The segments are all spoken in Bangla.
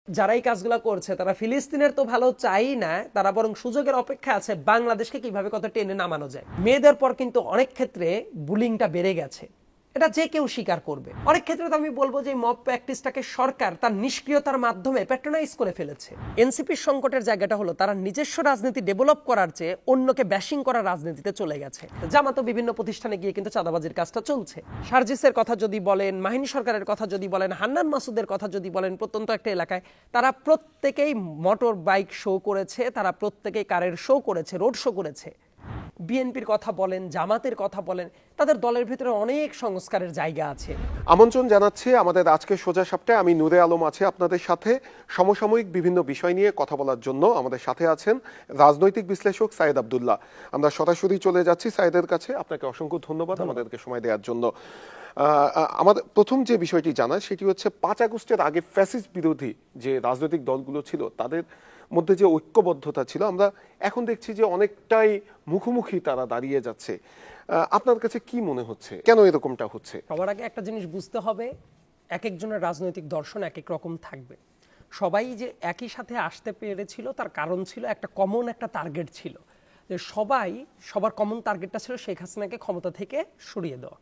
যারা এই কাজগুলো করছে তারা ফিলিস্তিনের তো ভালো চাই না, তারা বরং সুযোগের অপেক্ষা আছে বাংলাদেশকে কিভাবে কত টেনে নামানো যায়। মেয়েদের পর কিন্তু অনেক ক্ষেত্রে বুলিংটা বেড়ে গেছে, এটা যে কেউ স্বীকার করবে। অনেক ক্ষেত্রে তো আমি বলবো যে মব প্র্যাকটিসটাকে সরকার তার নিষ্ক্রিয়তার মাধ্যমে প্যাট্রোনাইজ করে ফেলেছে। এনসিপির সংকটের জায়গাটা হলো তারা নিজস্ব রাজনীতি ডেভেলপ করার চেয়ে অন্যকে ব্যাশিং করার রাজনীতিতে চলে গেছে। জামাতো বিভিন্ন প্রতিষ্ঠানে গিয়ে কিন্তু চাঁদাবাজির কাজটা চলছে। সার্জিসের কথা যদি বলেন, মাহিনী সরকারের কথা যদি বলেন, হান্নান মাসুদের কথা যদি বলেন, প্রত্যন্ত একটা এলাকায় তারা প্রত্যেকেই মোটর বাইক শো করেছে, তারা প্রত্যেকেই কারের শো করেছে, রোড শো করেছে। বিএনপির কথা বলেন, জামাতের কথা বলেন, তাদের দলের ভিতরে অনেক সংস্কারের জায়গা আছে। আমন্ত্রণ জানাচ্ছি আমাদের আজকে সোজা সাপটায়। আমি নূরে আলম আছি আপনাদের সাথে সমসাময়িক বিভিন্ন বিষয় নিয়ে কথা বলার জন্য। আমাদের সাথে আছেন রাজনৈতিক বিশ্লেষক সাইদ আব্দুল্লাহ। আমরা সরাসরি চলে যাচ্ছি সাইদের কাছে। আপনাকে অসংখ্য ধন্যবাদ আমাদেরকে সময় দেওয়ার জন্য। আমাদের প্রথম যে বিষয়টি জানা সেটি হচ্ছে 5 আগস্টের আগে ফ্যাসিস্ট বিরোধী যে রাজনৈতিক দলগুলো ছিল তাদের মধ্যে যে ঐক্যবদ্ধতা ছিল, আমরা এখন দেখছি যে অনেকটাই মুখোমুখি তারা দাঁড়িয়ে যাচ্ছে। আপনার কাছে কি মনে হচ্ছে, কেন এরকমটা হচ্ছে? সবার আগে একটা জিনিস বুঝতে হবে, এক একজনের রাজনৈতিক দর্শন এক এক রকম থাকবে। সবাই যে একই সাথে আসতে পেরেছিল তার কারণ ছিল একটা কমন একটা টার্গেট ছিল, যে সবার কমন টার্গেটটা ছিল শেখ হাসিনাকে ক্ষমতা থেকে সরিয়ে দেওয়া।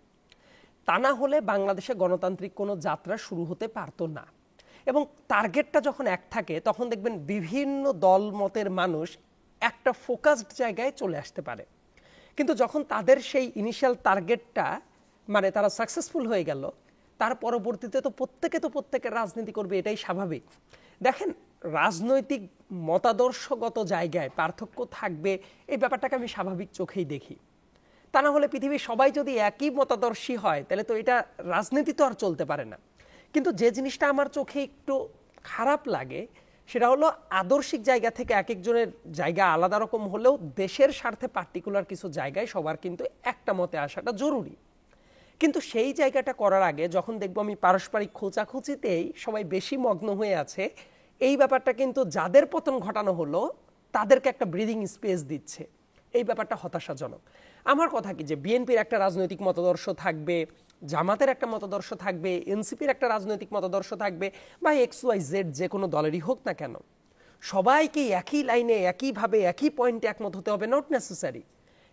তা না হলে বাংলাদেশে গণতান্ত্রিক কোনো যাত্রা শুরু হতে পারতো না। এবং টার্গেটটা যখন এক থাকে তখন দেখবেন বিভিন্ন দল মতের মানুষ একটা ফোকাসড জায়গায় চলে আসতে পারে। কিন্তু যখন তাদের সেই ইনিশিয়াল টার্গেটটা মানে তারা সাকসেসফুল হয়ে গেল, তার পরবর্তীতে তো প্রত্যেকের রাজনীতি করবে, এটাই স্বাভাবিক। দেখেন, রাজনৈতিক মতাদর্শগত জায়গায় পার্থক্য থাকবে, এই ব্যাপারটাকে আমি স্বাভাবিক চোখেই দেখি। তা না হলে পৃথিবীর সবাই যদি একই মতাদর্শী হয় তাহলে তো এটা রাজনীতি তো আর চলতে পারে না। কিন্তু যে জিনিসটা আমার চোখে একটু খারাপ লাগে সেটা হলো আদর্শিক জায়গা থেকে এক একজনের জায়গা আলাদা রকম হলেও দেশের স্বার্থে পার্টিকুলার কিছু জায়গায় সবার কিন্তু একটা মতে আসাটা জরুরি। কিন্তু সেই জায়গাটা করার আগে যখন দেখবো আমি পারস্পরিক খোঁচাখুচিতেই সবাই বেশি মগ্ন হয়ে আছে, এই ব্যাপারটা কিন্তু যাদের পতন ঘটানো হলো তাদেরকে একটা ব্রিদিং স্পেস দিচ্ছে। এই ব্যাপারটা হতাশাজনক। আমার কথা কি যে বিএনপির একটা রাজনৈতিক মতাদর্শ থাকবে, জামাতের একটা মতাদর্শ থাকবে, এনসিপির একটা রাজনৈতিক মতাদর্শ থাকবে, বা XYZ যে কোনো দলেরই হোক না কেন, সবাইকে একই লাইনে একইভাবে একই পয়েন্টে একমত হতে হবে নট নেসেসারি।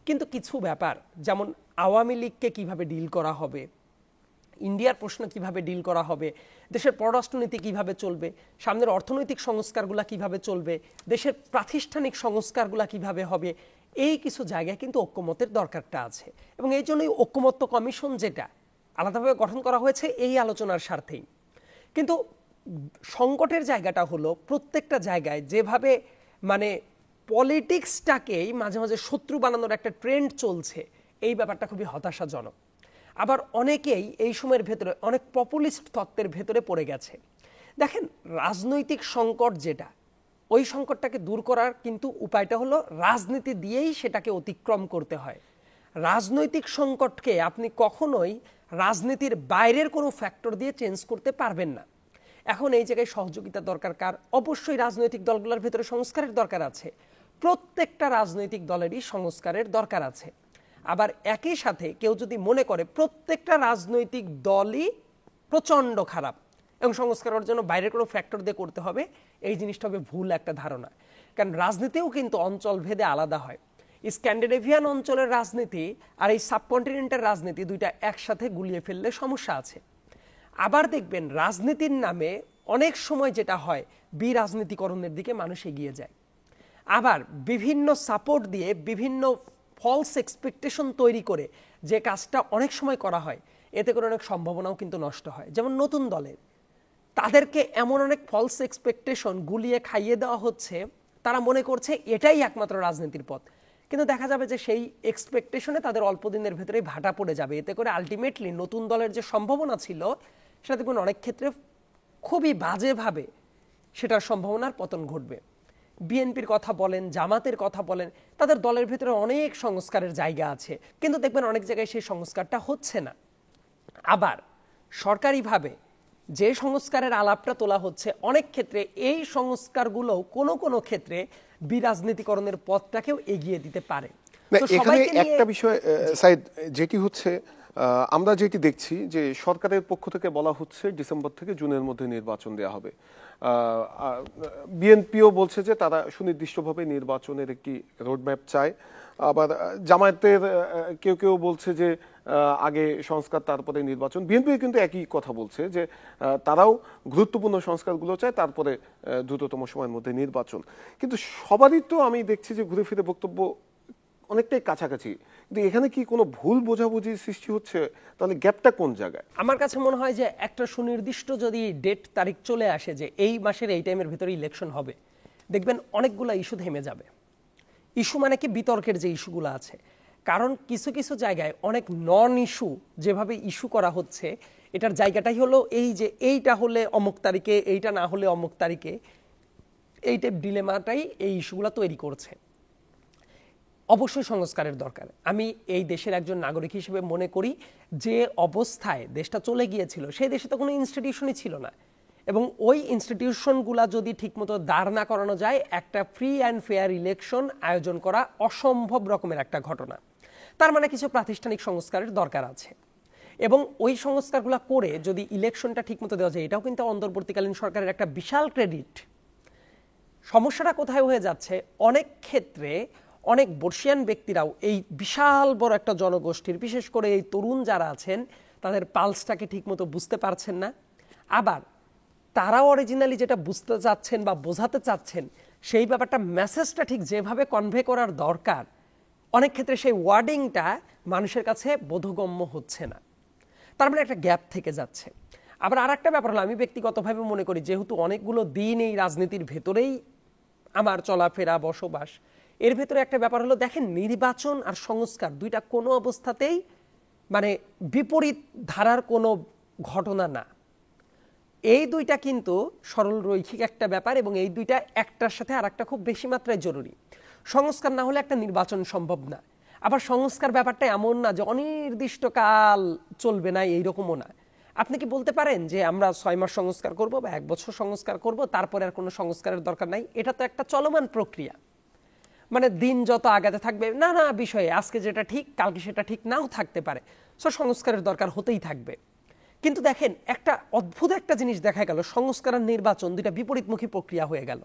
কিন্তু কিছু ব্যাপার, যেমন আওয়ামী লীগকে কিভাবে ডিল করা হবে, ইন্ডিয়ার প্রশ্ন কিভাবে ডিল করা হবে, দেশের পররাষ্ট্রনীতি কিভাবে চলবে, সামনের অর্থনৈতিক সংস্কারগুলো কিভাবে চলবে, দেশের প্রাতিষ্ঠানিক সংস্কারগুলো কিভাবে হবে, এই কিছু জায়গায় কিন্তু ঐক্যমতের দরকারটা আছে। এবং এই জন্যই ঐক্যমত্য কমিশন যেটা আলাদাভাবে গঠন করা হয়েছে এই আলোচনার স্বার্থেই। কিন্তু সংকটের জায়গাটা হলো প্রত্যেকটা জায়গায় যেভাবে মানে পলিটিক্সটাকেই মাঝে মাঝে শত্রু বানানোর একটা ট্রেন্ড চলছে, এই ব্যাপারটা খুবই হতাশাজনক। আবার অনেকেই এই সময়ের ভেতরে অনেক পপুলিস্ট তত্ত্বের ভেতরে পড়ে গেছে। দেখেন, রাজনৈতিক সংকট যেটা, ওই সংকটটাকে দূর করার কিন্তু উপায়টা হলো রাজনীতি দিয়েই সেটাকে অতিক্রম করতে হয়। রাজনৈতিক সংকটকে আপনি কখনোই রাজনীতির বাইরের কোনো ফ্যাক্টর দিয়ে চেঞ্জ করতে পারবেন না। এখন এই জায়গায় সহযোগিতা দরকার কার? অবশ্যই রাজনৈতিক দলগুলোর ভেতরে সংস্কারের দরকার আছে, প্রত্যেকটা রাজনৈতিক দলেরই সংস্কারের দরকার আছে। আবার একই সাথে কেউ যদি মনে করে প্রত্যেকটা রাজনৈতিক দলই প্রচণ্ড খারাপ এবং সংস্কারের জন্য বাইরের কোনো ফ্যাক্টর দিয়ে করতে হবে, এই জিনিসটা হবে ভুল একটা ধারণা। কারণ রাজনীতিও কিন্তু অঞ্চল ভেদে আলাদা হয়। স্ক্যান্ডিনেভিয়ান অঞ্চলের রাজনীতি আর এই সাবকন্টিনেন্টের রাজনীতি দুইটা একসাথে গুলিয়ে ফেললে সমস্যা আছে। আবার দেখবেন রাজনীতির নামে অনেক সময় যেটা হয় বিরাজনীতিকরণের দিকে মানুষ এগিয়ে যায়। আবার বিভিন্ন সাপোর্ট দিয়ে বিভিন্ন ফলস এক্সপেকটেশন তৈরি করে যে কাজটা অনেক সময় করা হয়, এতে করে অনেক সম্ভাবনাও কিন্তু নষ্ট হয়। যেমন নতুন দলের তাদেরকে এমন অনেক ফলস এক্সপেকটেশন গুলিয়ে খাইয়ে দেওয়া হচ্ছে, তারা মনে করছে এটাই একমাত্র রাজনীতির পথ। কিন্তু দেখা যাবে যে সেই এক্সপেকটেশনে তাদের অল্প দিনের ভেতরেই ভাটা পড়ে যাবে। এতে করে আলটিমেটলি নতুন দলের যে সম্ভাবনা ছিল সেটা দেখবেন অনেক ক্ষেত্রে খুবই বাজেভাবে সেটার সম্ভাবনার পতন ঘটবে। বিএনপির কথা বলেন, জামাতের কথা বলেন, তাদের দলের ভিতরে অনেক সংস্কারের জায়গা আছে, কিন্তু দেখবেন অনেক জায়গায় সেই সংস্কারটা হচ্ছে না। আবার সরকারিভাবে যে সংস্কারের আলাপটা তোলা হচ্ছে, অনেক ক্ষেত্রে এই সংস্কারগুলো কোনো ক্ষেত্রে বিরাজনীতিকরণের পথটাকেও এগিয়ে দিতে পারে। এখানে একটা বিষয় সাইদ, যেটি হচ্ছে আমরা যেটি দেখছি যে সরকারের পক্ষ থেকে বলা হচ্ছে ডিসেম্বর থেকে জুনের মধ্যে নির্বাচন দেওয়া হবে। বিএনপিও বলছে যে তারা সুনির্দিষ্টভাবে নির্বাচনের একটি রোডম্যাপ চায়। আবার জামায়াতের কেউ কেউ বলছে যে আগে সংস্কার তারপরে নির্বাচন। বিএনপি কিন্তু একই কথা বলছে যে তারাও গুরুত্বপূর্ণ সংস্কারগুলো চায়, তারপরে দ্রুততম সময়ের মধ্যে নির্বাচন। কিন্তু সবারই তো আমি দেখছি যে ঘুরে ফিরে বক্তব্য অনেকটাই কাছাকাছি। কিন্তু এখানে কি কোনো ভুল বোঝাবুঝি সৃষ্টি হচ্ছে? তাহলে গ্যাপটা কোন জায়গায়? আমার কাছে মনে হয় যে একটা সুনির্দিষ্ট যদি ডেট তারিখ চলে আসে যে এই মাসের এই টাইমের ভিতরে ইলেকশন হবে, দেখবেন অনেকগুলো ইস্যু থেমে যাবে। ইস্যু মানে কি, বিতর্কের যে ইস্যুগুলো আছে। কারণ কিছু কিছু জায়গায় অনেক নন ইস্যু যেভাবে ইস্যু করা হচ্ছে, এটার জায়গাটাই হলো এই যে এইটা হলে অমুক তারিখে, এইটা না হলে অমুক তারিখে, এই টাইপ ডিলেমাটাই এই ইস্যুগুলো তৈরি করছে। অবশ্যই সংস্কারের দরকার। আমি এই দেশের একজন নাগরিক হিসেবে মনে করি যে অবস্থায় দেশটা চলে গিয়েছিল সেই দেশে তো কোনো ইনস্টিটিউশনই ছিল না, এবং ওই ইনস্টিটিউশনগুলা যদি ঠিকমতো দাঁড় না করানো যায়, একটা ফ্রি অ্যান্ড ফেয়ার ইলেকশন আয়োজন করা অসম্ভব রকমের একটা ঘটনা। তার মানে কিছু প্রাতিষ্ঠানিক সংস্কারের দরকার আছে, এবং ওই সংস্কারগুলো করে যদি ইলেকশনটা ঠিকমতো দেওয়া যায়, এটাও কিন্তু অন্তর্বর্তীকালীন সরকারের একটা বিশাল ক্রেডিট। সমস্যাটা কোথায় হয়ে যাচ্ছে, অনেক ক্ষেত্রে অনেক বর্ষিয়ান ব্যক্তিরাও এই বিশাল বড় একটা জনগোষ্ঠীর, বিশেষ করে এই তরুণ যারা আছেন, তাদের পালসটাকে ঠিকমতো বুঝতে পারছেন না। আবার তারাও অরিজিনালি যেটা বুঝতে চাচ্ছেন বা বোঝাতে চাচ্ছেন, সেই ব্যাপারটা মেসেজটা ঠিক যেভাবে কনভে করার দরকার, অনেক ক্ষেত্রে সেই ওয়ার্ডিংটা মানুষের কাছে বোধগম্য হচ্ছে না। তার মানে একটা গ্যাপ থেকে যাচ্ছে। আবার আর একটা ব্যাপার হলো, আমি ব্যক্তিগতভাবে মনে করি যেহেতু অনেকগুলো দিন এই রাজনীতির ভেতরেই আমার চলাফেরা বসবাস, এর ভেতরে একটা ব্যাপার হলো, দেখেন নির্বাচন আর সংস্কার দুইটা কোনো অবস্থাতেই মানে বিপরীত ধারার কোনো ঘটনা না। এই দুইটা কিন্তু সরল রৈখিক একটা ব্যাপার, এবং এই দুইটা একটার সাথে আর একটা খুব বেশি মাত্রায় জরুরি। সংস্কার না হলে একটা নির্বাচন সম্ভব না। আবার সংস্কার ব্যাপারটা এমন না যে অনির্দিষ্টকাল চলবে না, এইরকমও না। আপনি কি বলতে পারেন যে আমরা 6 মাস সংস্কার করব বা 1 বছর সংস্কার করব, তারপরে আর কোনো সংস্কারের দরকার নাই? এটা তো একটা চলমান প্রক্রিয়া। মানে দিন যত আগাতে থাকবে নানা বিষয়ে, আজকে যেটা ঠিক কালকে সেটা ঠিক নাও থাকতে পারে, সো সংস্কারের দরকার হতেই থাকবে। কিন্তু দেখেন একটা অদ্ভুত একটা জিনিস দেখা গেল, সংস্কার আর নির্বাচন দুইটা বিপরীতমুখী প্রক্রিয়া হয়ে গেল।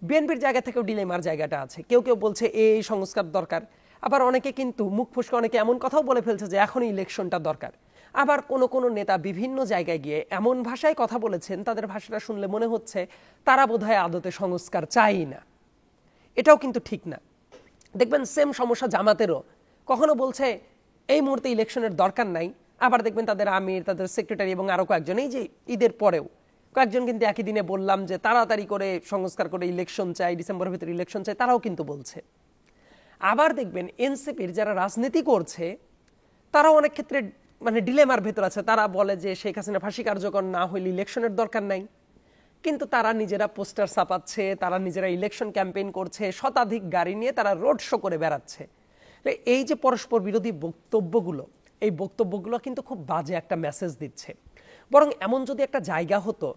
বিএনপির জায়গা থেকেও ডিলেমার জায়গাটা আছে। কেউ কেউ বলছে এই সংস্কার দরকার, আবার অনেকে কিন্তু মুখ ফসকে অনেকে এমন কথাও বলে ফেলছে যে এখনই ইলেকশনটা দরকার। আবার কোন কোন নেতা বিভিন্ন জায়গায় গিয়ে এমন ভাষায় কথা বলেছেন, তাদের ভাষাটা শুনলে মনে হচ্ছে তারা বোধহয় আদতে সংস্কার চাই না। এটাও কিন্তু ঠিক না। দেখবেন সেম সমস্যা জামাতেরও, কখনো বলছে এই মুহূর্তে ইলেকশনের দরকার নাই, আবার দেখবেন তাদের আমির, তাদের সেক্রেটারি এবং আরো কয়েকজন, এই যে ঈদের পরেও কয়েকজন কিন্তু একই দিনে বললাম যে তাড়াতাড়ি করে সংস্কার করে ইলেকশন চাই, ডিসেম্বরের ভিতরে ইলেকশন চাই, তারাও কিন্তু বলছে। আবার দেখবেন এনসিপির যারা রাজনীতি করছে, তারাও অনেক ক্ষেত্রে মানে ডিলেমার ভেতর আছে। তারা বলে যে শেখ হাসিনা ফাঁসি কার্যকর না হইলে ইলেকশনের দরকার নাই, কিন্তু তারা নিজেরা পোস্টার ছাপাচ্ছে, তারা নিজেরা ইলেকশন ক্যাম্পেইন করছে, শতাধিক গাড়ি নিয়ে তারা রোড শো করে বেড়াচ্ছে। এই যে পরস্পর বিরোধী বক্তব্যগুলো, এই বক্তব্যগুলো কিন্তু খুব বাজে একটা মেসেজ দিচ্ছে। বরং এমন যদি একটা জায়গা হতো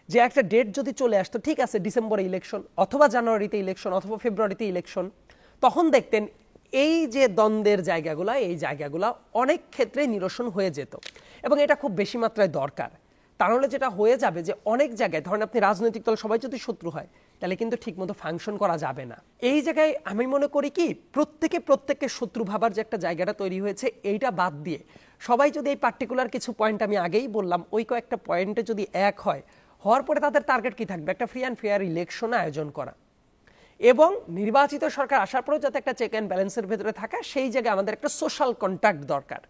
যে একটা ডেট যদি চলে আসতো, ঠিক আছে ডিসেম্বরে ইলেকশন অথবা জানুয়ারিতে ইলেকশন অথবা ফেব্রুয়ারিতে ইলেকশন, তখন দেখতেন এই যে দ্বন্দ্বের জায়গাগুলো, এই জায়গাগুলো অনেক ক্ষেত্রে নিরসন হয়ে যেত, এবং এটা খুব বেশি মাত্রায় দরকার। তাহলে যেটা হয়ে যাবে যে অনেক জায়গায় ধরেন আপনি রাজনৈতিক দল সবাই যদি শত্রু হয়, তাহলে কিন্তু ঠিকমতো ফাংশন করা যাবে না। এই জায়গায় আমি মনে করি কি, প্রত্যেককে শত্রু ভাবার যে একটা জায়গাটা তৈরি হয়েছে, এইটা বাদ দিয়ে সবাই যদি এই পার্টিকুলার কিছু পয়েন্ট আমি আগেই বললাম, ওই কয়েকটা পয়েন্টে যদি এক হয়, হওয়ার পরে তাদের টার্গেট কি থাকবে, একটা ফ্রি অ্যান্ড ফেয়ার ইলেকশন আয়োজন করা, এবং নির্বাচিত সরকার আসার পরেও যাতে একটা চেক অ্যান্ড ব্যালেন্সের ভেতরে থাকা, সেই জায়গায় আমাদের একটা সোশ্যাল কন্ট্যাক্ট দরকার।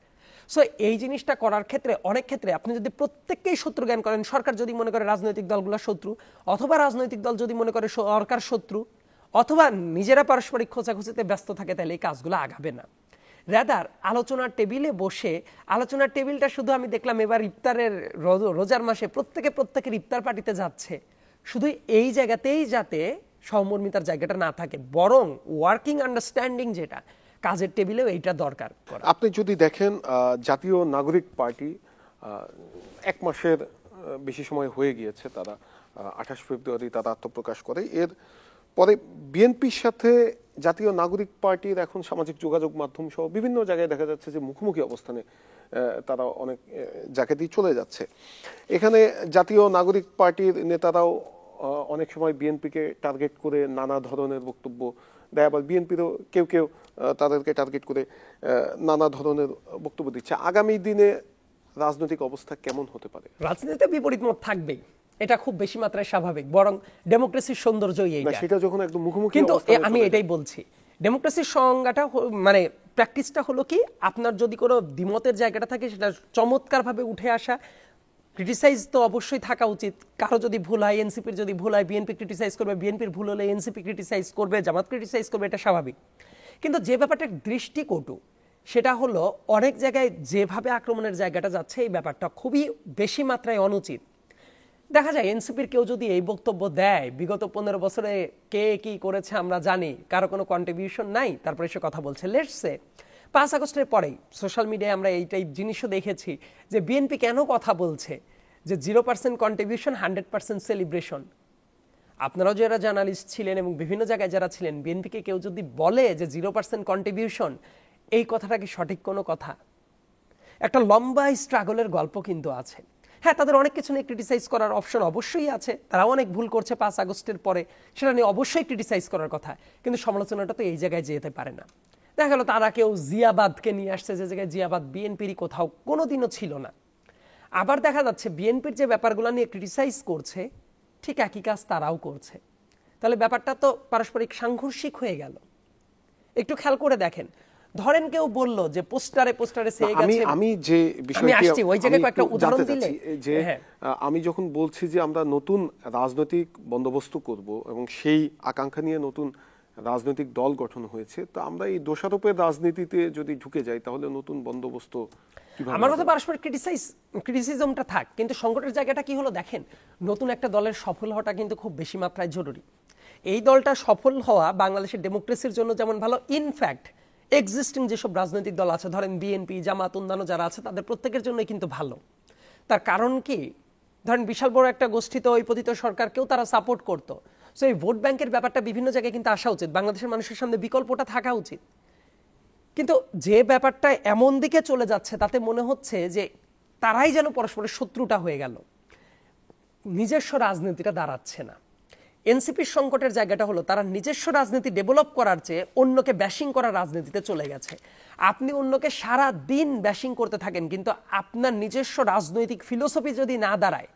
সো এই জিনিসটা করার ক্ষেত্রে অনেক ক্ষেত্রে আপনি যদি প্রত্যেককেই শত্রু জ্ঞান করেন, সরকার যদি মনে করে রাজনৈতিক দলগুলো শত্রু, অথবা রাজনৈতিক দল যদি মনে করে সরকার শত্রু, অথবা নিজেরা পারস্পরিক খোঁচাখুচিতে ব্যস্ত থাকে, তাহলে এই কাজগুলো আগাবে না। রাদার আলোচনার টেবিলে বসে, আলোচনার টেবিলটা শুধু আমি দেখলাম এবার ইফতারের রোজার মাসে প্রত্যেকের ইফতার পার্টিতে যাচ্ছে, শুধু এই জায়গাতেই যাতে সহমর্মিতার জায়গাটা না থাকে, বরং ওয়ার্কিং আন্ডারস্ট্যান্ডিং যেটা কাজের টেবিলেও এইটা দরকার। আপনি যদি দেখেন জাতীয় নাগরিক পার্টি 1 মাসের বেশি সময় হয়ে গিয়েছে, তারা 28 ফেব্রুয়ারি তারা আত্মপ্রকাশ করে। এর পরে বিএনপির সাথে জাতীয় নাগরিক পার্টির এখন সামাজিক যোগাযোগ মাধ্যম সহ বিভিন্ন জায়গায় দেখা যাচ্ছে যে মুখোমুখি অবস্থানে তারা অনেক জায়গাতেই চলে যাচ্ছে। এখানে জাতীয় নাগরিক পার্টির নেতারাও অনেক সময় বিএনপিকে টার্গেট করে নানা ধরনের বক্তব্য দেয়, আবার বিএনপিরও কেউ কেউ তাদেরকে টার্গেট করে নানা ধরনের বক্তব্য দিচ্ছে। আগামী দিনে রাজনৈতিক অবস্থা কেমন হতে পারে? রাজনীতিতে বিপরীত মত থাকবেই, এটা খুব বেশি মাত্রায় স্বাভাবিক, বরং ডেমোক্রেসির সৌন্দর্যই এইটা। সেটা যখন একদম মুখোমুখি কিন্তু অবস্থানে আমি এটাই বলছি, ডেমোক্রেসির সংজ্ঞাটা মানে প্র্যাকটিসটা হলো কি, আপনার যদি কোনো দ্বিমতের জায়গাটা থাকে সেটা চমৎকারভাবে উঠে আসা, ক্রিটিসাইজ তো অবশ্যই থাকা উচিত। কারো যদি ভুল হয়, এনসিপির যদি ভুল হয় বিএনপি ক্রিটিসাইজ করবে, বিএনপির ভুল হলে এনসিপি ক্রিটিসাইজ করবে, জামাত ক্রিটিসাইজ করবে, এটা স্বাভাবিক। কিন্তু যে ব্যাপারটা দৃষ্টিকটু সেটা হলো অনেক জায়গায় যেভাবে আক্রমণের জায়গাটা যাচ্ছে এই ব্যাপারটা খুবই বেশি মাত্রায় অনুচিত। দেখা যায় এনসিপির কেউ যদি এই বক্তব্য দেয় বিগত 15 বছরে কে কি করেছে আমরা জানি, কারো কোনো কন্ট্রিবিউশন নাই, তারপরে সে কথা বলছে। লেটস সে 5 আগস্টের পরেই সোশ্যাল মিডিয়ায় আমরা এই টাইপ জিনিসও দেখেছি যে বিএনপি কেন কথা বলছে যে 0% কন্ট্রিবিউশন 100% সেলিব্রেশন। আপনারাও যারা জার্নালিস্ট ছিলেন এবং বিভিন্ন জায়গায় যারা ছিলেন, বিএনপিকে কেউ যদি বলে যে 0% কন্ট্রিবিউশন, এই কথাটা কি সঠিক কোনো কথা? একটা লম্বা স্ট্রাগলের গল্প কিন্তু আছে। হ্যাঁ, তাদের অনেক কিছু নিয়ে ক্রিটিসাইজ করার অপশন অবশ্যই আছে, তারাও অনেক ভুল করছে 5 আগস্টের পরে, সেটা নিয়ে অবশ্যই ক্রিটিসাইজ করার কথা, কিন্তু সমালোচনাটা তো এই জায়গায় যেতে পারে না। দেখা গেল তারা কেউ জিয়াবাদকে নিয়ে আসছে, যে জায়গায় জিয়াবাদ বিএনপিরই কোথাও কোনোদিনও ছিল না। আবার দেখা যাচ্ছে বিএনপির যে ব্যাপারগুলো নিয়ে ক্রিটিসাইজ করছে ঠিক একই কাজ তারাও করছে, তাহলে ব্যাপারটা তো পারস্পরিক সাংঘর্ষিক হয়ে গেল। একটু খেয়াল করে দেখেন, ধরেন কেউ বলল যে পোস্টারে সেয়ে গেছে। আমি যে বিষয়টি ওই জায়গায় একটা উদাহরণ দিলে যে আমি যখন বলছি যে আমরা নতুন রাজনৈতিক বন্দোবস্ত করব এবং সেই আকাঙ্ক্ষা নিয়ে নতুন রাজনৈতিক দল গঠন হয়েছে, তো আমরা এই দোষারোপের রাজনীতিতে যদি ঢুকে যাই তাহলে নতুন বন্দোবস্ত কিভাবে? আমার কথা পারস্পরিক ক্রিটিসিজমটা থাক, কিন্তু সংকটের জায়গাটা কি হলো দেখেন, নতুন একটা দলের সফল হওয়াটা কিন্তু খুব বেশি মাত্রায় জরুরি। এই দলটা সফল হওয়া বাংলাদেশের ডেমোক্রেসির জন্য যেমন ভালো, ইনফ্যাক্ট এক্সিস্টিং যেসব রাজনৈতিক দল আছে, ধরেন বিএনপি, জামাত, অন্যান্য যারা আছে, তাদের প্রত্যেকের জন্যই কিন্তু ভালো। তার কারণ কি, ধরেন বিশাল বড় একটা গোষ্ঠী তো ওই পতিত সরকারকেও তারা সাপোর্ট করতো। সো এই ভোট ব্যাংকের ব্যাপারটা বিভিন্ন জায়গায় কিন্তু আসা উচিত, বাংলাদেশের মানুষের সামনে বিকল্পটা থাকা উচিত। কিন্তু যে ব্যাপারটা এমন দিকে চলে যাচ্ছে তাতে মনে হচ্ছে যে তারাই যেন পরস্পরের শত্রুটা হয়ে গেল, নিজস্ব রাজনীতিটা দাঁড়াচ্ছে না। এনসিপির সংকটের জায়গাটা হলো তারা নিজস্ব রাজনীতি ডেভেলপ করার চেয়ে অন্যকে ব্যাশিং করার রাজনীতিতে চলে গেছে। আপনি অন্যকে সারা দিন ব্যাশিং করতে থাকেন, কিন্তু আপনার নিজস্ব রাজনৈতিক ফিলোসফি যদি না দাঁড়ায়,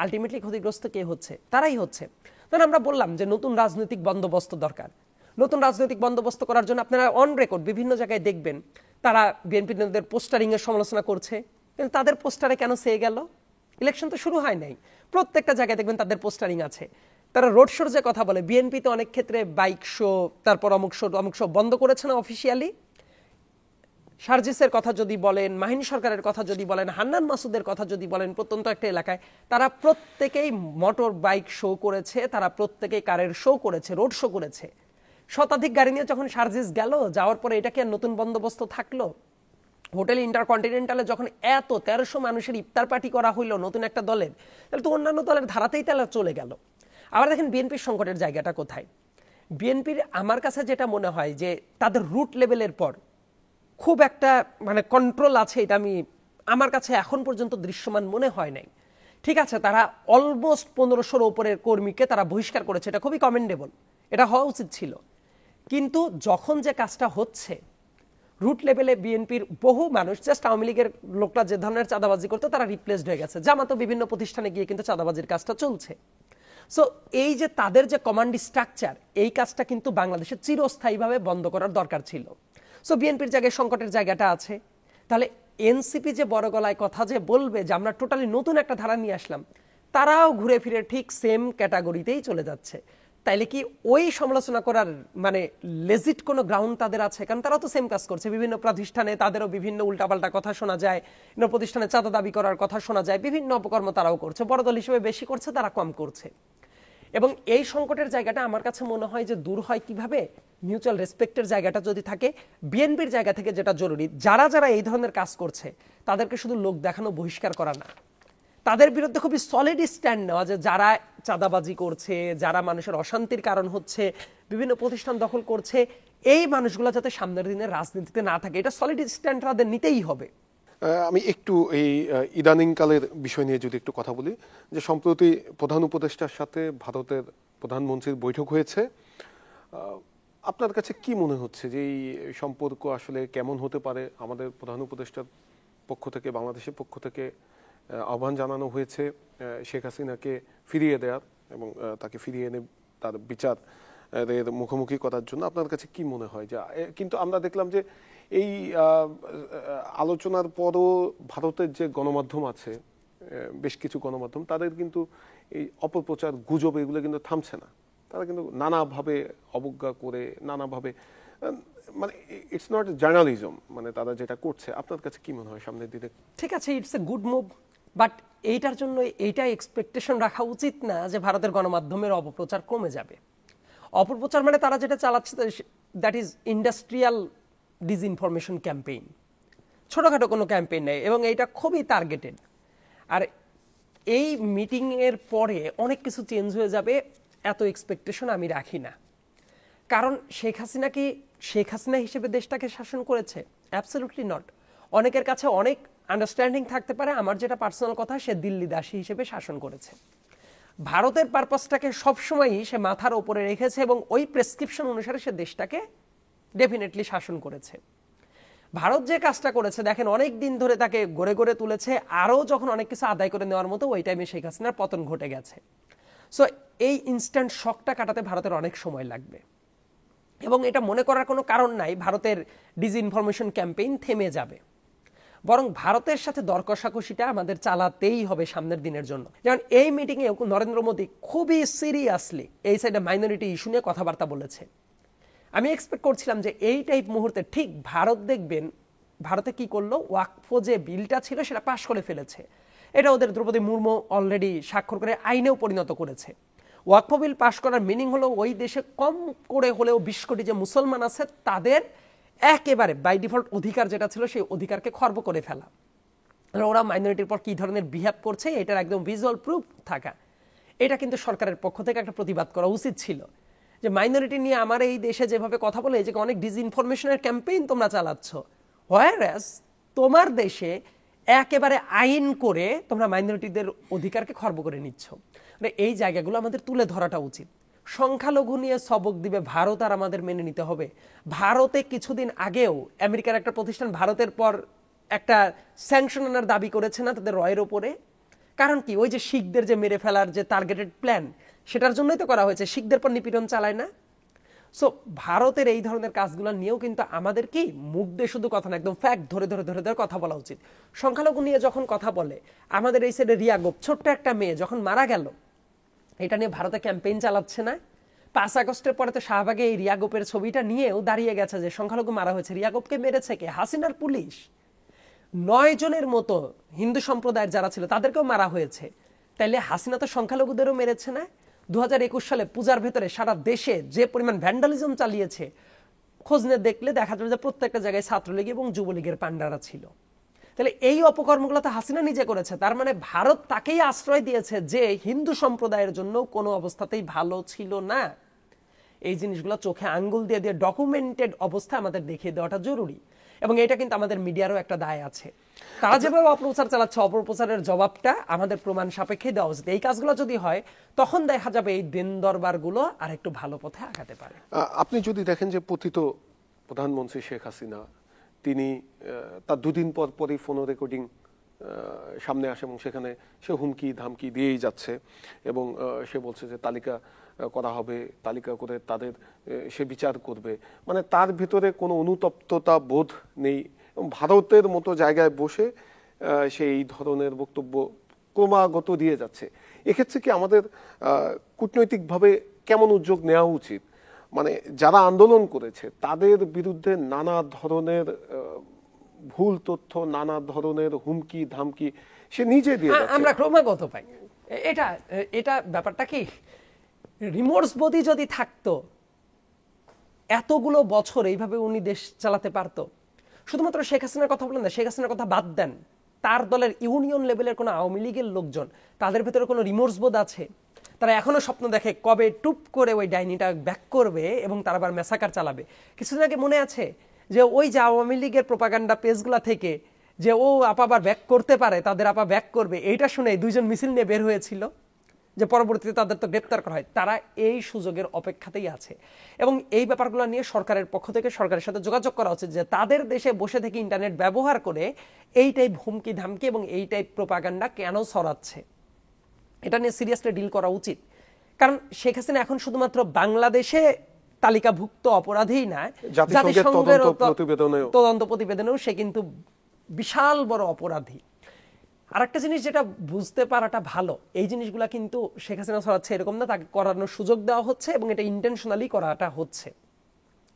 আলটিমেটলি ক্ষতিগ্রস্ত কে হচ্ছে? তারাই হচ্ছে। তখন আমরা বললাম যে নতুন রাজনৈতিক বন্দোবস্ত দরকার। নতুন রাজনৈতিক বন্দোবস্ত করার জন্য আপনারা অন রেকর্ড বিভিন্ন জায়গায় দেখবেন তারা বিএনপি নেতাদের পোস্টারিং এর সমালোচনা করছে, কিন্তু তাদের পোস্টারে কেন সেয়ে গেল? ইলেকশন তো শুরু হয় নাই, প্রত্যেকটা জায়গায় দেখবেন তাদের পোস্টারিং আছে। তারা রোড শোর যে কথা বলে, বিএনপি তো অনেক ক্ষেত্রে বাইক শো, তারপর অমুক শো বন্ধ করেছে না অফিসিয়ালি। সার্জিসের কথা যদি বলেন, মাহিনী সরকারের কথা যদি বলেন, হান্নান মাসুদের কথা যদি বলেন, প্রত্যন্ত একটা এলাকায় তারা প্রত্যেকেই মোটর বাইক শো করেছে, তারা প্রত্যেকেই কারের শো করেছে, রোড শো করেছে। শতাধিক গাড়ি নিয়ে যখন সার্জিস গেল, যাওয়ার পরে এটা কি আর নতুন বন্দোবস্ত থাকলো? হোটেল ইন্টারকন্টিনেন্টালে যখন এত 1300 মানুষের ইফতার পার্টি করা হইলো নতুন একটা দলের, তাহলে তো অন্যান্য দলের ধারাতেই তারা চলে গেল। আবার দেখেন বিএনপির সংকটের জায়গাটা কোথায়। বিএনপির আমার কাছে যেটা মনে হয় যে তাদের রুট লেভেলের পর খুব একটা মানে কন্ট্রোল আছে, এটা আমার কাছে এখন পর্যন্ত দৃশ্যমান মনে হয় নাই। ঠিক আছে, তারা অলমোস্ট 1500-র উপরের কর্মীকে তারা বহিষ্কার করেছে, এটা খুবই কমেন্ডেবল, এটা হওয়া উচিত ছিল। কিন্তু যখন যে কাজটা হচ্ছে রুট লেভেলে, বিএনপির বহু মানুষ, জাস্ট আওয়ামী লীগের লোকরা যে ধরনের চাঁদাবাজি করতো তারা রিপ্লেসড হয়ে গেছে, জামাতও বিভিন্ন প্রতিষ্ঠানে গিয়ে কিন্তু চাঁদাবাজির কাজটা চলছে। সো এই যে তাদের যে কমান্ড স্ট্রাকচার, এই কাজটা কিন্তু বাংলাদেশে চিরস্থায়ীভাবে বন্ধ করার দরকার ছিল। সো বিএনপির জায়গায় সংকটের জায়গাটা আছে। তাহলে এনসিপি যে বড় গলায় কথা যে বলবে যে আমরা টোটালি নতুন একটা ধারা নিয়ে আসলাম, তারাও ঘুরে ফিরে ঠিক সেম ক্যাটাগরিতেই চলে যাচ্ছে। তাইলে কি ওই সমালোচনা করার মানে লেজিট কোনো গ্রাউন্ড তাদের আছে? কারণ তারাও তো সেম কাজ করছে, বিভিন্ন প্রতিষ্ঠানে তাদেরও বিভিন্ন উল্টাপাল্টা কথা শোনা যায়, প্রতিষ্ঠানে চাঁদা দাবি করার কথা শোনা যায়, বিভিন্ন অপকর্ম তারাও করছে। বড় দল হিসেবে বেশি করছে, তারা কম করছে। এবং এই সংকটের জায়গাটা আমার কাছে মনে হয় যে দূর হয় কিভাবে, মিউচুয়াল রেসপেক্টের জায়গাটা যদি থাকে। বিএনপির জায়গা থেকে যেটা জরুরি, যারা যারা এই ধরনের কাজ করছে তাদেরকে শুধু লোক দেখানো, বহিষ্কার করা না, তাদের বিরুদ্ধে খুবই সলিড স্ট্যান্ড নেওয়া, যে যারা চাঁদাবাজি করছে, যারা মানুষের অশান্তির কারণ হচ্ছে, বিভিন্ন প্রতিষ্ঠান দখল করছে, এই মানুষগুলো যাতে সামনের দিনে রাজনীতিতে না থাকে, এটা সলিড স্ট্যান্ড তাদের নিতেই হবে। আমি একটু এই ইদানিংকালের বিষয় নিয়ে যদি একটু কথা বলি, যে সম্প্রতি প্রধান উপদেষ্টার সাথে ভারতের প্রধানমন্ত্রীর বৈঠক হয়েছে। আপনার কাছে কি মনে হচ্ছে যে এই সম্পর্ক আসলে কেমন হতে পারে? আমাদের প্রধান উপদেষ্টার পক্ষ থেকে, বাংলাদেশের পক্ষ থেকে আহ্বান জানানো হয়েছে শেখ হাসিনাকে ফিরিয়ে দেওয়ার এবং তাকে ফিরিয়ে এনে তার বিচার এর মুখোমুখি করার জন্য। আপনার কাছে কি মনে হয়? যে কিন্তু আমরা দেখলাম যে এই আলোচনার পরও ভারতের যে গণমাধ্যম আছে, বেশ কিছু গণমাধ্যম, তাদের কিন্তু এই অপপ্রচার, গুজব, এগুলো কিন্তু থামছে না। তারা কিন্তু নানাভাবে অবজ্ঞা করে, নানাভাবে, মানে ইটস নট জার্নালিজম, মানে তারা যেটা করছে। আপনার কাছে কি মনে হয় সামনের দিকে? ঠিক আছে, it's a good move, but এইটার জন্য এইটা এক্সপেকটেশন রাখা উচিত না যে ভারতের গণমাধ্যমের অপপ্রচার কমে যাবে। অপপ্রচার মানে তারা যেটা চালাচ্ছে that is industrial disinformation campaign, ছোটখাটো কোনো ক্যাম্পেইন নেই, এবং এইটা খুবই টার্গেটেড। আর এই মিটিংয়ের পরে অনেক কিছু চেঞ্জ হয়ে যাবে এত এক্সপেকটেশন আমি রাখি না। কারণ শেখ হাসিনা কি শেখ হাসিনা হিসেবে দেশটাকে শাসন করেছে? Absolutely not. অনেকের কাছে অনেক আন্ডারস্ট্যান্ডিং থাকতে পারে, আমার যেটা পার্সোনাল কথা, সে দিল্লি দাসী হিসেবে শাসন করেছে। ভারতের পারপাসটাকে সবসময়ই সে মাথার ওপরে রেখেছে এবং ওই প্রেসক্রিপশন অনুসারে সে দেশটাকে ডেফিনেটলি শাসন করেছে। ভারত যে কাজটা করেছে দেখেন, অনেক দিন ধরে তাকে গড়ে গড়ে তুলেছে, আরও যখন অনেক কিছু আদায় করে নেওয়ার মতো ওই টাইমে শেখ হাসিনার পতন ঘটে গেছে। সো এই ইনস্ট্যান্ট শকটা কাটাতে ভারতের অনেক সময় লাগবে, এবং এটা মনে করার কোনো কারণ নাই ভারতের ডিসইনফরমেশন ক্যাম্পেইন থেমে যাবে। বরং ভারতের সাথে দর কষাকষিটা আমাদের চালাতেই হবে সামনের দিনের জন্য। যেমন এই মিটিংয়ে নরেন্দ্র মোদী খুবই সিরিয়াসলি এই সাইডে মাইনরিটি ইস্যু নিয়ে কথাবার্তা বলেছে। আমি এক্সপেক্ট করছিলাম যে এই টাইপ মুহূর্তে ঠিক ভারত দেখবেন, ভারতে কি করলো, ওয়াকফ যে বিলটা ছিল সেটা পাশ করে ফেলেছে। এটা ওদের দ্রৌপদী মুর্মু অলরেডি স্বাক্ষর করে আইনেও পরিণত করেছে। ওয়াকফ বিল পাশ করার মিনিং হলো ওই দেশে কম করে হলেও 20 কোটি যে মুসলমান আছে তাদের একেবারে বাই ডিফল্ট অধিকার যেটা ছিল সেই অধিকারকে খর্ব করে ফেলা। ওরা মাইনরিটির পর কি ধরনের বিহেভ করছে এটার একদম ভিজুয়াল প্রুফ থাকা। এটা কিন্তু সরকারের পক্ষ থেকে একটা প্রতিবাদ করা উচিত ছিল, যে মাইনরিটি নিয়ে আমার এই দেশে যেভাবে কথা বলে, যে অনেক ডিসইনফরমেশনের ক্যাম্পেইন তোমরা চালাচ্ছ, হোয়ারএজ তোমার দেশে একেবারে আইন করে তোমরা মাইনরিটিদের অধিকারকে খর্ব করে নিচ্ছ। মানে এই জায়গাগুলো আমাদের তুলে ধরাটা উচিত। সংখ্যালঘু নিয়ে সবক দিবে ভারত, আর আমাদের মেনে নিতে হবে। ভারতে কিছুদিন আগেও আমেরিকার একটা প্রতিষ্ঠান ভারতের পর একটা স্যাংশন আনার দাবি করেছে না তাদের রয়ের ওপরে? কারণ কি, ওই যে শিখদের যে মেরে ফেলার যে টার্গেটেড প্ল্যান, সেটার জন্যই তো করা হয়েছে। শিখদের পর নিপীড়ন চালায় না? সো ভারতের এই ধরনের কাজগুলো নিয়েও কিন্তু আমাদের কি মুখ দিয়ে শুধু কথা না, একদম ফ্যাক্ট ধরে ধরে ধরে ধরে কথা বলা উচিত। সংখ্যালঘু নিয়ে যখন কথা বলে, আমাদের এই সাইডে রিয়া গোপ, ছোট্ট একটা মেয়ে যখন মারা গেল, এটা নিয়ে ভারতে ক্যাম্পেইন চালাচ্ছে না? 5 আগস্টের পরে তো শাহবাগে এই রিয়া গোপের ছবিটা নিয়েও দাঁড়িয়ে গেছে যে সংখ্যালঘু মারা হয়েছে। রিয়া গোপকে মেরেছে কে? হাসিনার পুলিশ। 9 জনের মতো হিন্দু সম্প্রদায়ের যারা ছিল তাদেরকেও মারা হয়েছে। তাইলে হাসিনা তো সংখ্যালঘুদেরও মেরেছে না? 2021 সালে পূজার ভেতরে সারা দেশে যে পরিমাণ ভ্যান্ডালিজম চালিয়েছে, খোঁজ নিয়ে দেখলে দেখা যাবে যে প্রত্যেকটা জায়গায় ছাত্রলীগ এবং যুবলীগের পান্ডারা ছিল। তাহলে এই অপকর্মগুলো তো হাসিনা নিজে করেছে। তার মানে ভারত তাকেই আশ্রয় দিয়েছে যে হিন্দু সম্প্রদায়ের জন্য কোনো অবস্থাতেই ভালো ছিল না। এই জিনিসগুলো চোখে আঙ্গুল দিয়ে দিয়ে ডকুমেন্টেড অবস্থা আমাদের দেখিয়ে দেওয়াটা জরুরি, এবং এটা কিন্তু আমাদের মিডিয়ারও একটা দায় আছে। তারা যেভাবে অপপ্রচার চালাচ্ছে, অপপ্রচারের জবাবটা আমাদের প্রমাণ সাপেক্ষে দেওয়া উচিত। এই কাজগুলো যদি হয় তখন দেখা যাবে এই দিন দরবারগুলো আর একটু ভালো পথে আগাতে পারে। আপনি যদি দেখেন যে পতিত প্রধানমন্ত্রী শেখ হাসিনা, তিনি তার 2 দিন পর পরই ফোন রেকর্ডিং সামনে আসে এবং সেখানে সে হুমকি ধামকি দিয়েই যাচ্ছে, এবং সে বলছে যে তালিকা করা হবে, তালিকা করে তাদের সে বিচার করবে। মানে তার ভিতরে কোনো অনুতপ্ততা বোধ নেই, এবং ভারতের মতো জায়গায় বসে সে এই ধরনের বক্তব্য ক্রমাগত দিয়ে যাচ্ছে। এক্ষেত্রে কি আমাদের কূটনৈতিকভাবে কেমন উদ্যোগ নেওয়া উচিত? মানে যারা আন্দোলন করেছে তাদের বিরুদ্ধে নানা ধরনের ভুল তথ্য, নানা ধরনের হুমকি ধামকি সে নিজে দিয়ে যাচ্ছে। আমরা ক্রমাগত পাই এটা। এটা ব্যাপারটা কি, রিমোর্স বোধই যদি থাকতো এতগুলো বছর এইভাবে উনি দেশ চালাতে পারতো। শুধুমাত্র শেখ হাসিনার কথা বলেন না, শেখ হাসিনার কথা বাদ দেন, তার দলের ইউনিয়ন লেভেলের কোনো আওয়ামী লীগের লোকজন, তাদের ভেতরে কোনো রিমোর্স বোধ আছে? তারা এখনো স্বপ্ন দেখে কবে টুপ করে ওই ডাইনিটা ব্যাক করবে এবং তারা আবার ম্যাসাকার চালাবে। কিছুদিন আগে মনে আছে যে ওই যে আওয়ামী লীগের প্রোপাগান্ডা পেজগুলা থেকে যে ও আপা আবার ব্যাক করতে পারে, তাদের আপা ব্যাক করবে, এইটা শুনে দুইজন মিছিল নিয়ে বের হয়েছিল, যে পরবর্তীতে তাদের তো গ্রেপ্তার করা হয়। তারা এই সুযোগের অপেক্ষাতেই আছে এবং এই ব্যাপারগুলো নিয়ে সরকারের পক্ষ থেকে সরকারের সাথে যোগাযোগ করা উচিত যে তাদের দেশে বসে থেকে ইন্টারনেট ব্যবহার করে এই টাইপ হুমকি ধামকি এবং এই টাইপ প্রোপাগান্ডা কেন ছড়াচ্ছে, এটা নিয়ে সিরিয়াসলি ডিল করা উচিত। কারণ শেখ হাসিনা এখন শুধুমাত্র বাংলাদেশে তালিকাভুক্ত অপরাধীই না, জাতিসংঘের তদন্ত প্রতিবেদনেও সে কিন্তু বিশাল বড় অপরাধী। আরেকটা জিনিস যেটা বুঝতে পারাটা ভালো, এই জিনিসগুলা কিন্তু শেখ হাসিনা ছড়াচ্ছে এরকম না, তাকে করানোর সুযোগ দেওয়া হচ্ছে এবং এটা ইন্টেনশনালি করাটা হচ্ছে।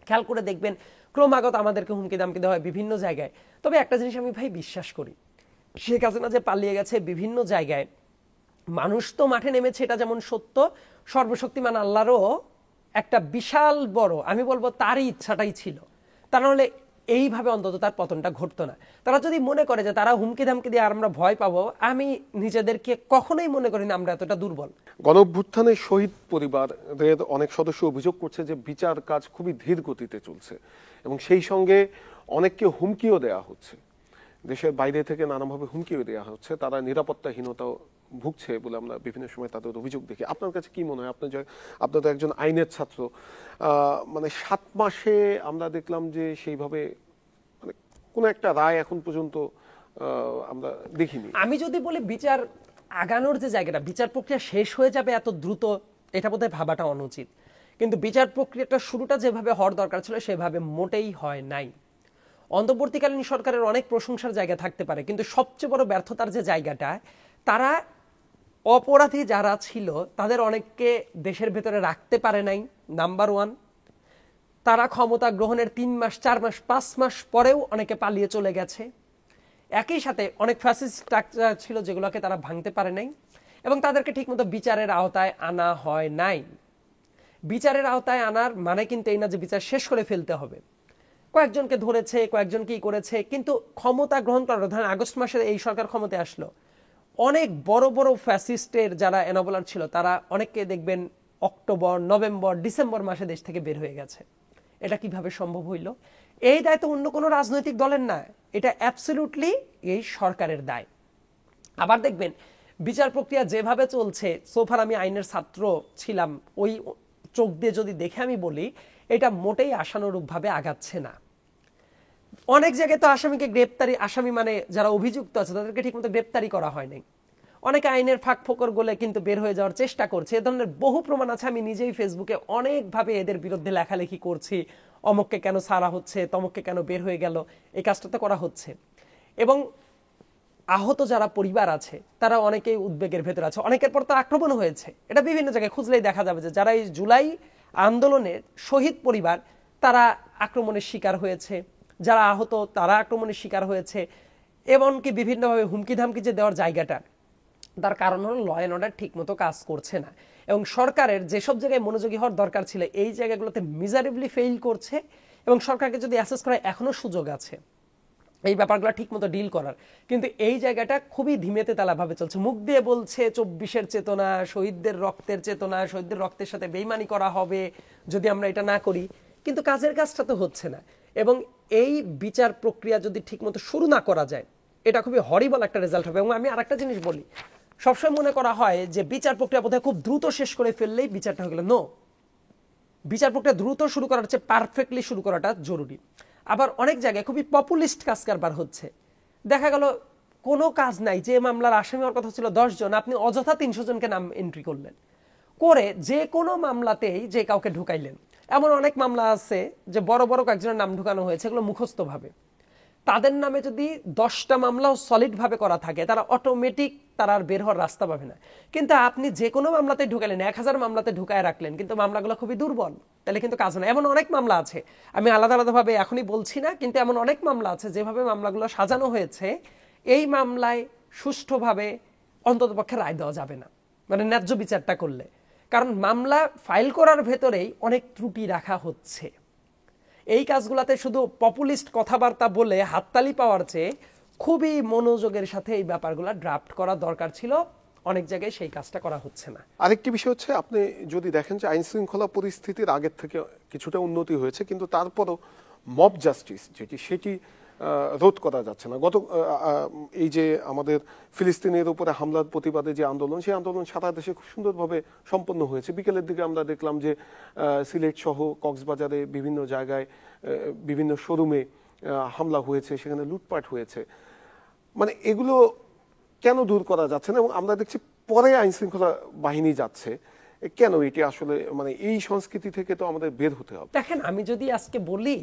খেয়াল করে দেখবেন ক্রমাগত আমাদেরকে হুমকি দামকি দেওয়া হয় বিভিন্ন জায়গায়। তবে একটা জিনিস আমি ভাই বিশ্বাস করি, শেখ হাসিনা যে পালিয়ে গেছে বিভিন্ন জায়গায়, মানুষ তো মাঠে নেমেছে, এটা যেমন সত্য, সর্বশক্তিমান আল্লাহরও একটা বিশাল বড়, আমি বলবো তারই ইচ্ছাটাই ছিল, তা নাহলে এইভাবে অন্তত তার পতনটা ঘটতো না। তারা যদি মনে করে যে তারা হুমকি ধামকি দিয়ে আর আমরা ভয় পাবো, আমি নিজেদেরকে কখনোই মনে করি না আমরা এতটা দুর্বল। গণঅভ্যুত্থানে শহীদ পরিবারের অনেক সদস্য অভিযোগ করছে যে বিচার কাজ খুবই ধীর গতিতে চলছে এবং সেই সঙ্গে অনেককে হুমকিও দেওয়া হচ্ছে, দেশের বাইরে থেকে নানাভাবে হুমকিও দেওয়া হচ্ছে, তারা নিরাপত্তাহীনতাও ভুগছে বলে আমরা বিভিন্ন সময় তাদের অভিযোগ দেখি। আপনার কাছে কি মনে হয়, আপনার তো একজন আইনের ছাত্র, মানে 7 মাসে আমরা দেখলাম যে সেইভাবে মানে কোন একটা রায় এখন পর্যন্ত আমরা দেখিনি। আমি যদি বলি বিচার আগানোর যে জায়গাটা, বিচার প্রক্রিয়া শেষ হয়ে যাবে এত দ্রুত, এটা বোধহয় ভাবাটা অনুচিত। কিন্তু বিচার প্রক্রিয়াটা শুরুটা যেভাবে হওয়ার দরকার ছিল সেভাবে মোটেই হয় নাই। অন্তর্বর্তীকালীন সরকারের অনেক প্রশংসার জায়গা থাকতে পারে, কিন্তু সবচেয়ে বড় ব্যর্থতার যে জায়গাটা, তারা অপরাধী যারা ছিল তাদের অনেককে দেশের ভেতরে রাখতে পারে নাই, নাম্বার 1। তারা ক্ষমতা গ্রহণের 3 মাস 4 মাস 5 মাস পরেও অনেকে পালিয়ে চলে গেছে। একই সাথে অনেক ফ্যাসিস্ট স্ট্রাকচার ছিল যেগুলোকে তারা ভাঙতে পারে নাই এবং তাদেরকে ঠিকমতো বিচারের আওতায় আনা হয় নাই। বিচারের আওতায় আনার মানে কিন্তু এই না যে বিচার শেষ করে ফেলতে হবে। কয়েকজনকে ধরেছে, কয়েকজন কি করেছে, কিন্তু ক্ষমতা গ্রহণ করার, ধরেন আগস্ট মাসে এই সরকার ক্ষমতায় আসলো, অনেক বড় বড় ফ্যাসিস্টের যারা এনাবলার ছিল তারা অনেককে দেখবেন অক্টোবর, নভেম্বর, ডিসেম্বর মাসে দেশ থেকে বের হয়ে গেছে। এটা কিভাবে সম্ভব হইল? এই দায় তো অন্য কোনো রাজনৈতিক দলের না, এটা অ্যাবসলিউটলি এই সরকারের দায়। আবার দেখবেন বিচার প্রক্রিয়া যেভাবে চলছে, সোফার আমি আইনের ছাত্র ছিলাম, ওই চোখ দিয়ে যদি দেখে আমি বলি, এটা মোটেই আশানুরূপভাবে আগাচ্ছে না। অনেক জায়গায় তো আসামিকে গ্রেপ্তারি, আসামি মানে যারা অভিযুক্ত আছে তাদেরকে ঠিকমতো গ্রেপ্তারি করা হয় নাই। অনেকে আইনের ফাঁক ফোকর গলে কিন্তু বের হয়ে যাওয়ার চেষ্টা করছে। এ ধরনের বহু প্রমাণ আছে। আমি নিজেই ফেসবুকে অনেকভাবে এদের বিরুদ্ধে লেখালেখি করছি, অমককে কেন ছাড়া হচ্ছে, তমককে কেন বের হয়ে গেল, এই কাজটা তো করা হচ্ছে। এবং আহত যারা পরিবার আছে তারা অনেকেই উদ্বেগের ভেতর আছে। অনেকের পর তো আক্রমণ হয়েছে, এটা বিভিন্ন জায়গায় খুঁজলেই দেখা যাবে যে যারা এই জুলাই আন্দোলনের শহীদ পরিবার তারা আক্রমণের শিকার হয়েছে, যারা আহত তারা আক্রমণের শিকার হয়েছে। এমনকি বিভিন্নভাবে হুমকি ধামকি যে দেওয়ার জায়গাটা, তার কারণ হলো ল অ্যান্ড অর্ডার ঠিক মতো কাজ করছে না এবং সরকারের যেসব জায়গায় মনোযোগী হওয়ার দরকার ছিল এই জায়গাগুলোতে মিজারেবলি ফেইল করছে। এবং সরকারকে যদি অ্যাসেস করা, এখনো সুযোগ আছে এই ব্যাপারগুলো ঠিক মতো ডিল করার, কিন্তু এই জায়গাটা খুবই ধিমেতে তালাভাবে চলছে। মুখ দিয়ে বলছে 24-এর চেতনা, শহীদদের রক্তের চেতনা, শহীদদের রক্তের সাথে বেইমানি করা হবে যদি আমরা এটা না করি, কিন্তু কাজের কাজটা তো হচ্ছে না। এবং এই বিচার প্রক্রিয়া যদি ঠিকমতো শুরু না করা যায়, এটা খুবই হরিবল একটা রেজাল্ট হবে। এবং আমি আরেকটা জিনিস বলি, সবসময় মনে করা হয় যে বিচার প্রক্রিয়া বোধহয় খুব দ্রুত শেষ করে ফেললেই বিচারটা হয়ে গেল। নো, বিচার প্রক্রিয়া দ্রুত শুরু করার চেয়ে পারফেক্টলি শুরু করাটা জরুরি। আবার অনেক জায়গায় খুবই পপুলিস্ট কাজ কারবার হচ্ছে। দেখা গেল কোনো কাজ নাই, যে মামলার আসামি হওয়ার কথা ছিল 10 জন, আপনি অযথা 300 জনকে নাম এন্ট্রি করলেন, করে যে কোনো মামলাতেই যে কাউকে ঢুকাইলেন। এমন অনেক মামলা আছে যে বড় বড় কয়েকজনের নাম ঢুকানো হয়েছে, এগুলো মুখস্থভাবে। তাদের নামে যদি 10টা মামলাও সলিড ভাবে করা থাকে, তারা অটোমেটিক তারা আর বের হওয়ার রাস্তা পাবে না। কিন্তু আপনি যে কোনো মামলাতে ঢুকালেন, 1000 মামলাতে ঢুকায় রাখলেন, কিন্তু মামলাগুলো খুবই দুর্বল, তাহলে কিন্তু কাজ না। এমন অনেক মামলা আছে, আমি আলাদা আলাদাভাবে এখনই বলছি না, কিন্তু এমন অনেক মামলা আছে যেভাবে মামলাগুলো সাজানো হয়েছে, এই মামলায় সুষ্ঠুভাবে অন্ততপক্ষে রায় দেওয়া যাবে না, মানে ন্যায্য বিচারটা করলে। কারণ মামলা ফাইল করার ভেতরেই অনেক ত্রুটি রাখা হচ্ছে। এই কাজগুলাতে শুধু পপুলিস্ট কথাবার্তা বলে হাততালি পাওয়ার চেয়ে খুবই মনোযোগের সাথে এই ব্যাপারগুলো ড্রাফট করা দরকার ছিল। অনেক জায়গায় সেই কাজটা করা হচ্ছে না। আরেকটি বিষয় হচ্ছে, আপনি যদি দেখেন যে আইন শৃঙ্খলা পরিস্থিতির আগের থেকে কিছুটা উন্নতি হয়েছে, কিন্তু তারপরও মব জাস্টিস সেটি রোধ করা যাচ্ছে না। এই যে আমাদের ফিলিস্তিনের উপরে হামলার প্রতিবাদে যে আন্দোলন, সেই আন্দোলন সারা দেশে খুব সুন্দরভাবে সম্পন্ন হয়েছে। বিকেলের দিকে আমরা দেখলাম যে সিলেট সহ কক্সবাজারে বিভিন্ন জায়গায় বিভিন্ন শোরুমে হামলা হয়েছে, সেখানে লুটপাট হয়েছে। মানে এগুলো কেন দূর করা যাচ্ছে না? এবং আমরা দেখছি পরে আইন শৃঙ্খলা বাহিনী যাচ্ছে, কেন? এটি আসলে মানে এই সংস্কৃতি থেকে তো আমাদের বের হতে হবে। দেখেন, আমি যদি আজকে বলি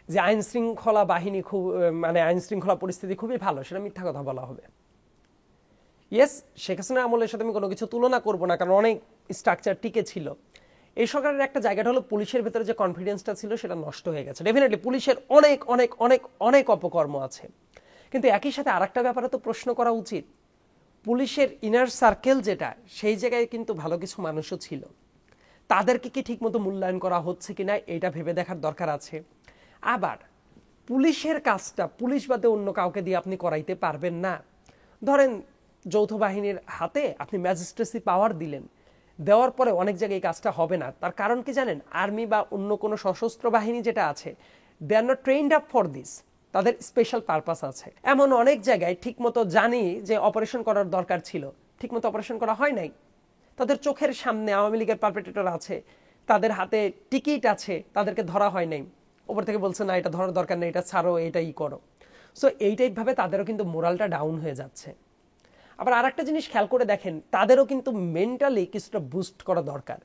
যে আইন শৃঙ্খলা বাহিনী খুব মানে আইন শৃঙ্খলা পরিস্থিতি খুবই ভালো, সেটা মিথ্যা কথা বলা হবে। ইয়েস, শেখ হাসিনার আমলের সাথে আমি কোনো কিছু তুলনা করব না, কারণ অনেক স্ট্রাকচার টিকে ছিল। এই সরকারের একটা জায়গাটা হলো পুলিশের ভেতরে যে কনফিডেন্সটা ছিল সেটা নষ্ট হয়ে গেছে। ডেফিনেটলি পুলিশের অনেক অনেক অনেক অনেক অপকর্ম আছে, কিন্তু একই সাথে আরেকটা ব্যাপারে তো প্রশ্ন করা উচিত। পুলিশের ইনার সার্কেল যেটা, সেই জায়গায় কিন্তু ভালো কিছু মানুষও ছিল, তাদেরকে কি ঠিকমতো মূল্যায়ন করা হচ্ছে কিনা এটা ভেবে দেখার দরকার আছে। আবার পুলিশের কাজটা পুলিশ বাদে অন্য কাউকে দিয়ে আপনি করাইতে পারবেন না। ধরেন যৌথ বাহিনীর হাতে আপনি ম্যাজিস্ট্রেসি পাওয়ার দিলেন, দেওয়ার পরে অনেক জায়গায় এই কাজটা হবে না। তার কারণ কি জানেন? আর্মি বা অন্য কোনো সশস্ত্র বাহিনী যেটা আছে, they are not trained up for this, তাদের স্পেশাল পারপাস আছে। এমন অনেক জায়গায় ঠিকমতো জানি যে অপারেশন করার দরকার ছিল, ঠিকমতো অপারেশন করা হয় নাই। তাদের চোখের সামনে আওয়ামী লীগের পারপেট্রেটর আছে, তাদের হাতে টিকিট আছে, তাদেরকে ধরা হয় নাই, ওপর থেকে বলছে না এটা ধরার দরকার নেই, এটা ছাড়ো, এটাই করো। সো এই টাইপভাবে তাদেরও কিন্তু মোরালটা ডাউন হয়ে যাচ্ছে। আবার আর একটা জিনিস খেয়াল করে দেখেন, তাদেরও কিন্তু মেন্টালি কিছুটা বুস্ট করা দরকার।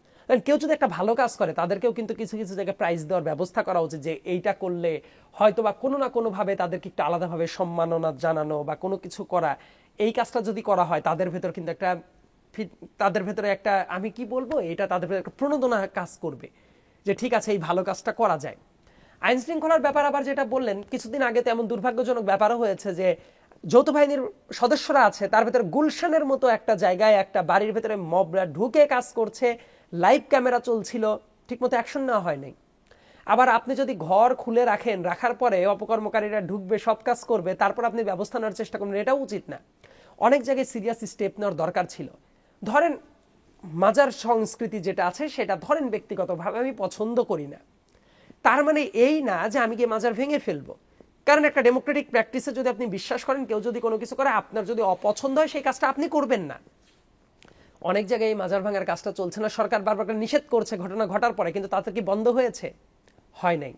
কেউ যদি একটা ভালো কাজ করে, তাদেরকেও কিন্তু কিছু কিছু জায়গায় প্রাইজ দেওয়ার ব্যবস্থা করা উচিত, যে এইটা করলে হয়তো বা কোনো না কোনোভাবে তাদেরকে একটু আলাদাভাবে সম্মাননা জানানো বা কোনো কিছু করা। এই কাজটা যদি করা হয়, তাদের ভেতর কিন্তু একটা তাদের ভেতরে একটা, আমি কি বলবো, এটা তাদের ভেতরে একটা প্রণোদনা কাজ করবে যে ঠিক আছে, এই ভালো কাজটা করা যায়। আইন শৃঙ্খলার ব্যাপার আবার যেটা বললেন, কিছুদিন আগে তো এমন দুর্ভাগ্যজনক ব্যাপারও হয়েছে যে যৌথ বাহিনীর সদস্যরা আছে, তার ভেতরে গুলশানের মতো একটা জায়গায় একটা বাড়ির ভেতরে মবরা ঢুকে কাজ করছে, লাইভ ক্যামেরা চলছিল, ঠিকমতো অ্যাকশন নেওয়া হয় নাই। আবার আপনি যদি ঘর খুলে রাখেন, রাখার পরে অপকর্মকারীরা ঢুকবে, সব কাজ করবে, তারপর আপনি ব্যবস্থা নেওয়ার চেষ্টা করবেন, এটাও উচিত না। অনেক জায়গায় সিরিয়াস স্টেপ নেওয়ার দরকার ছিল। ধরেন মাজার সংস্কৃতি যেটা আছে, সেটা ধরেন ব্যক্তিগতভাবে আমি পছন্দ করি না, তার মানে এই না যে আমি গিয়ে মাজার ভেঙে ফেলবো। কারণ একটা ডেমোক্রেটিক প্র্যাকটিসে যদি আপনি বিশ্বাস করেন, কেউ যদি কোনো কিছু করে, আপনার যদি অপছন্দ হয়, সেই কাজটা আপনি করবেন না। অনেক জায়গায় এই মাজার ভাঙার কাজটা চলছে না, সরকার বারবার নিষেধ করছে ঘটনা ঘটার পরে, কিন্তু তাতে কি বন্ধ হয়েছে? হয় নাই।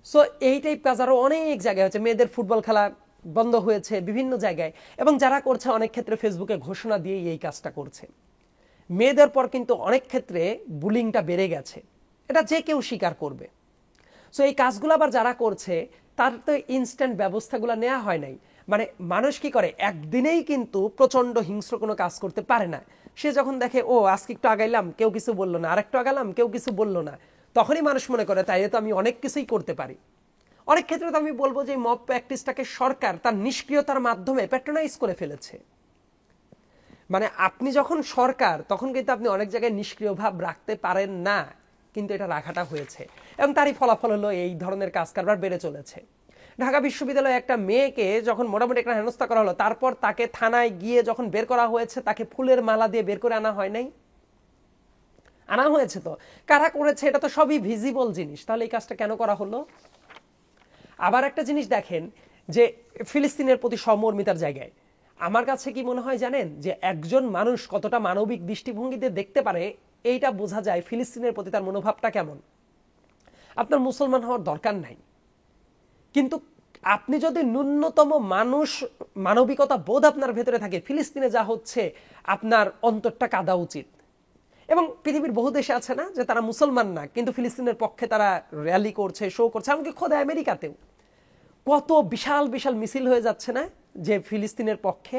সো এই টাইপ কাজ আরো অনেক জায়গায় হচ্ছে। মেয়েদের ফুটবল খেলা বন্ধ হয়েছে বিভিন্ন জায়গায়, এবং যারা করছে অনেক ক্ষেত্রে ফেসবুকে ঘোষণা দিয়েই এই কাজটা করছে। মেয়েদের পর কিন্তু অনেক ক্ষেত্রে বুলিংটা বেড়ে গেছে, এটা যে কেউ স্বীকার করবে। সো এই কাজগুলো আবার যারা করছে, তার তো ইনস্ট্যান্ট ব্যবস্থাগুলো নেওয়া হয় নাই। মানে মানুষ কি করে, একদিনেই কিন্তু প্রচন্ড হিংস্র কোনো কাজ করতে পারে না। সে যখন দেখে ও আজকে একটু আগাইলাম, কেউ কিছু বললো না, আরেকটু আগালাম, কেউ কিছু বললো না, তখনই মানুষ মনে করে তাই তো আমি অনেক কিছুই করতে পারি। অনেক ক্ষেত্রে তো আমি বলবো যে মব প্র্যাকটিসটাকে সরকার তার নিষ্ক্রিয়তার মাধ্যমে প্যাট্রোনাইজ করে ফেলেছে। মানে আপনি যখন সরকার, তখন কিন্তু আপনি অনেক জায়গায় নিষ্ক্রিয় ভাব রাখতে পারেন না, কিন্তু এটা রাখাটা হয়েছে, এবং তারই ফলাফল হলো এই ধরনের কাজ কারবার বেড়ে চলেছে। ঢাকা বিশ্ববিদ্যালয়ে একটা মেয়েকে যখন মোটামুটি একটা হেনস্থা করা হলো, তারপর তাকে থানায় গিয়ে যখন বের করা হয়েছে, তাকে ফুলের মালা দিয়ে বের করে আনা হয় নাই? আনা হয়েছে। তো কারা করেছে এটা তো সবই ভিজিবল জিনিস, তাহলে এই কাজটা কেন করা হলো? আবার একটা জিনিস দেখেন, যে ফিলিস্তিনের প্রতি সমর্মিতার জায়গায় আমার কাছে কি মনে হয় জানেন, যে একজন মানুষ কতটা মানবিক দৃষ্টিভঙ্গিতে দেখতে পারে, এইটা বোঝা যায় ফিলিস্তিনের প্রতি তার মনোভাবটা কেমন। আপনার মুসলমান হওয়ার দরকার নাই, কিন্তু আপনি যদি ন্যূনতম মানবিকতা বোধ আপনার ভেতরে থাকে, ফিলিস্তিনে যা হচ্ছে আপনার অন্তরটা কাঁদা উচিত। এবং পৃথিবীর বহু দেশে আছে না, যে তারা মুসলমান না, কিন্তু ফিলিস্তিনের পক্ষে তারা র্যালি করছে, শো করছে, এমনকি খোদা আমেরিকাতেও কত বিশাল বিশাল মিছিল হয়ে যাচ্ছে না যে ফিলিস্তিনের পক্ষে।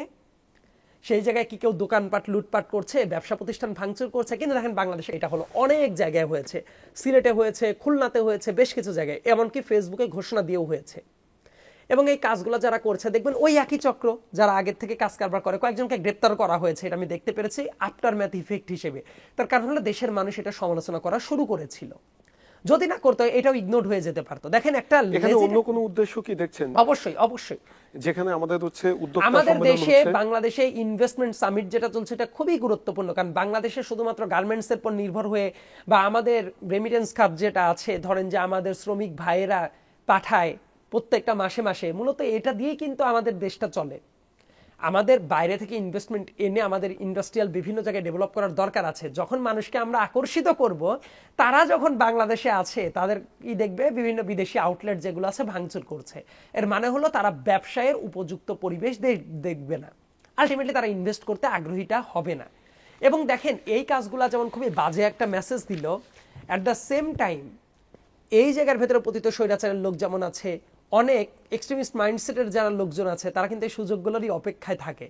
সেই জায়গায় কি কেউ দোকানপাট লুটপাট করছে, ব্যবসা প্রতিষ্ঠান ভাঙচুর করছে? কিন্তু দেখেন বাংলাদেশে এটা হলো, অনেক জায়গায় হয়েছে, সিলেটে হয়েছে, খুলনাতে হয়েছে, বেশ কিছু জায়গায়, এমনকি ফেসবুকে ঘোষণা দিয়েও হয়েছে। এবং এই কাজগুলো যারা করছে দেখবেন ওই একই চক্র যারা আগের থেকে কাজ কারবার করে। কয়েকজনকে গ্রেপ্তার করা হয়েছে, এটা আমি দেখতে পেরেছি আফটার ম্যাথ ইফেক্ট হিসেবে। তার কারণ হলো দেশের মানুষ এটা সমালোচনা করা শুরু করেছিল। যদি না করতো এটাও ইগনোর হয়ে যেতে পারতো। দেখেন একটা অন্য কোনো উদ্দেশ্য কি দেখছেন? অবশ্যই অবশ্যই। যেখানে আমাদের হচ্ছে উদ্যোক্তা আমাদের সম্মেলন দেশে হচ্ছে, বাংলাদেশে ইনভেস্টমেন্ট সামিট যেটা চলছে, এটা খুবই গুরুত্বপূর্ণ। কারণ বাংলাদেশে শুধুমাত্র গার্মেন্টস এর উপর নির্ভর হয়ে, বা আমাদের রেমিটেন্স খাত যেটা আছে, ধরেন যে আমাদের শ্রমিক ভাইয়েরা পাঠায় প্রত্যেকটা মাসে মাসে, মূলত এটা দিয়েই কিন্তু আমাদের দেশটা চলে। আমাদের বাইরে থেকে ইনভেস্টমেন্ট এনে আমাদের ইন্ডাস্ট্রিয়াল বিভিন্ন জায়গায় ডেভেলপ করার দরকার আছে। যখন মানুষকে আমরা আকর্ষিত করব, তারা যখন বাংলাদেশে আছে তাদের কি দেখবে বিভিন্ন বিদেশি আউটলেট যেগুলো আছে ভাঙচুর করছে। এর মানে হলো তারা ব্যবসায়ের উপযুক্ত পরিবেশ দেখবে না, আলটিমেটলি তারা ইনভেস্ট করতে আগ্রহীটা হবে না। এবং দেখেন এই কাজগুলো যেমন খুবই বাজে একটা মেসেজ দিল, অ্যাট দ্য সেম টাইম এই জায়গার ভেতরে পতিত স্বৈরাচারের লোক যেমন আছে, অনেক এক্সট্রিমিস্ট মাইন্ডসেটের যারা লোকজন আছে তারা কিন্তু এই সুযোগগুলোরই অপেক্ষায় থাকে।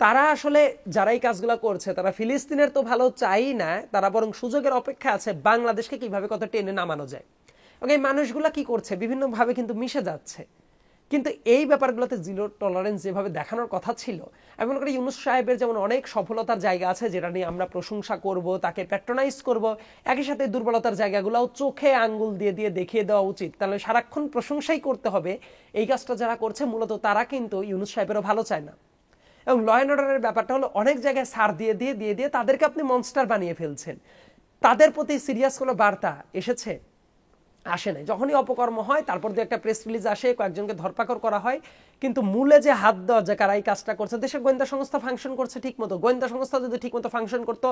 তারা আসলে যারা এই কাজগুলো করছে তারা ফিলিস্তিনের তো ভালো চাই না, তারা বরং সুযোগের অপেক্ষা আছে বাংলাদেশকে কিভাবে কত টেনে নামানো যায়। এবং এই মানুষগুলা কি করছে, বিভিন্নভাবে কিন্তু মিশে যাচ্ছে। কিন্তু এই ব্যাপারগুলোতে জিরো টলারেন্স যেভাবে দেখানোর কথা ছিল, আমি মনে করি ইউনূস সাহেবের যেমন অনেক সফলতার জায়গা আছে যেটা নিয়ে আমরা প্রশংসা করব, তাকে প্যাট্রোনাইজ করব, একই সাথে দুর্বলতার জায়গাগুলোও চোখে আঙ্গুল দিয়ে দিয়ে দেখিয়ে দেওয়া উচিত। তাহলে সারাক্ষণ প্রশংসাই করতে হবে, এই কাজটা যারা করছে মূলত তারা কিন্তু ইউনূস সাহেবেরও ভালো চায় না। এবং ল অ্যান্ড অর্ডারের ব্যাপারটা হলো অনেক জায়গায় ছাড় দিয়ে দিয়ে দিয়ে দিয়ে তাদেরকে আপনি মনস্টার বানিয়ে ফেলছেন। তাদের প্রতি সিরিয়াস কোনো বার্তা এসেছে? আসে নাই। যখনই অপকর্ম হয় তারপর দিয়ে একটা প্রেস রিলিজ আসে, কয়েকজনকে ধরপাকড় করা হয়, কিন্তু মূলে যে হাত দেওয়া যে কারা এই কাজটা করছে, দেশের গোয়েন্দা সংস্থা ফাংশন করছে ঠিক মতো। গোয়েন্দা সংস্থা যদি ঠিক মতো ফাংশন করতো,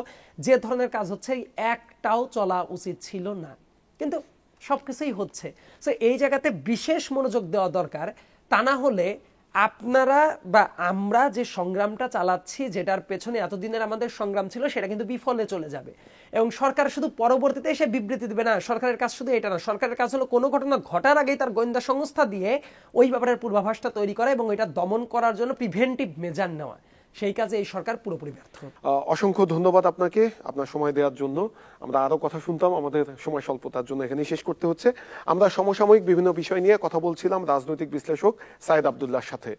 যে ধরনের কাজ হচ্ছে একটাও চলা উচিত ছিল না, কিন্তু সবকিছুই হচ্ছে। সো এই জায়গাতে বিশেষ মনোযোগ দেওয়া দরকার। তা না হলে আপনারা বা আমরা যে সংগ্রামটা চালাচ্ছি, যেটার পেছনে এতদিনের আমাদের সংগ্রাম ছিল, সেটা কিন্তু বিফলে চলে যাবে। এবং সরকার শুধু পরবর্তীতে এসে বিবৃতি দেবে না, সরকারের কাজ শুধু এটা না, সরকারের কাজ হলো কোনো ঘটনা ঘটার আগেই তার গোয়েন্দা সংস্থা দিয়ে ওই ব্যাপারের পূর্বাভাসটা তৈরি করা এবং এটা দমন করার জন্য প্রিভেন্টিভ মেজার নেওয়া। সেই কাজে এই সরকার পুরোপুরি ব্যর্থ। অসংখ্য ধন্যবাদ আপনাকে আপনার সময় দেওয়ার জন্য। আমরা আরো কথা শুনতাম, আমাদের সময় স্বল্পতার জন্য এখানেই শেষ করতে হচ্ছে। আমরা সমসাময়িক বিভিন্ন বিষয় নিয়ে কথা বলছিলাম রাজনৈতিক বিশ্লেষক সায়েদ আব্দুল্লাহর সাথে।